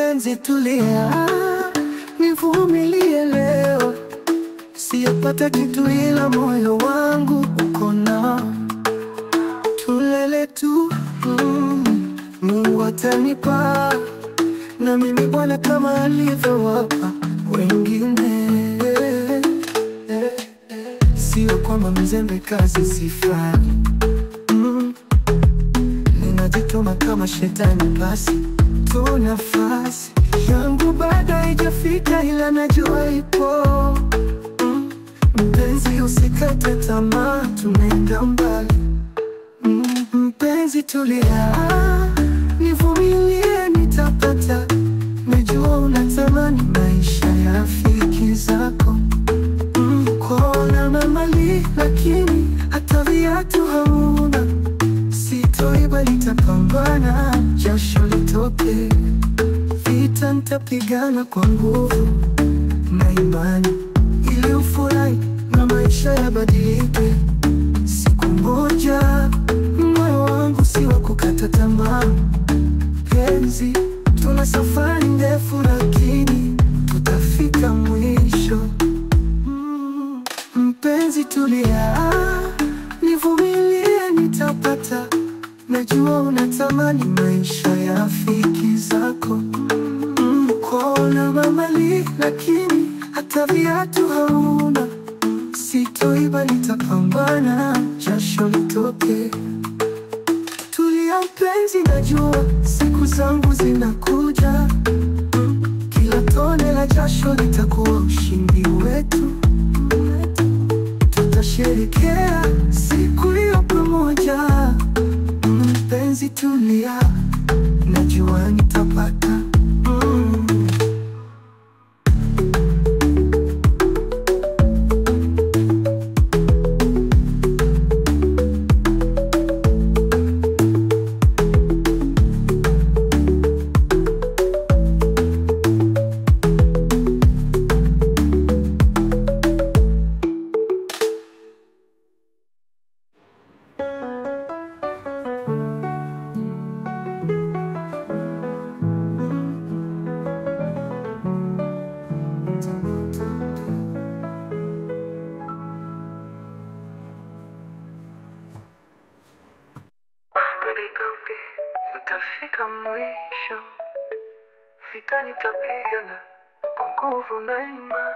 mpenzi tulia, nivumilie leo. Siyapata kitu ila moyo wangu uko nao. Tulele tu, Mungu atanipa, na mimi Bwana kama alivyowapa wengine. Sio kwamba mzembe kazi sifanyi, ninajituma kama shetani, basi tu nafasi yangu bado haijafika, ila najua ipo. Mpenzi usikate tamaa, tunaenda mbali. Mpenzi tulia, nivumilie nitapata. Najua unatamani maisha ya rafiki zako, kuona mali lakini hata viatu hauna. Sitoiba, nitapambana, jasho litoke. Vita nitapigana kwa nguvu na imani, ili ufurahi na maisha yabadilike. Siku moja moyo wangu si wa kukata tamaa. Penzi, tuna safari ndefu lakini tutafika mwisho. Mpenzi tulia, nivumilie nitapata. Najua unatamani maisha ya rafiki zako, kuona mali lakini hata viatu hauna. Sitoiba, nitapambana, jasho litoke. Tulia mpenzi, najua siku zangu zinakuja. Kila tone la jasho litakuwa ushindi wetu. Tutasherehekea siku hiyo pamoja. Mpenzi tulia, najua nitapata. Utafika mwisho, vita nitapigana kwa nguvu na imani.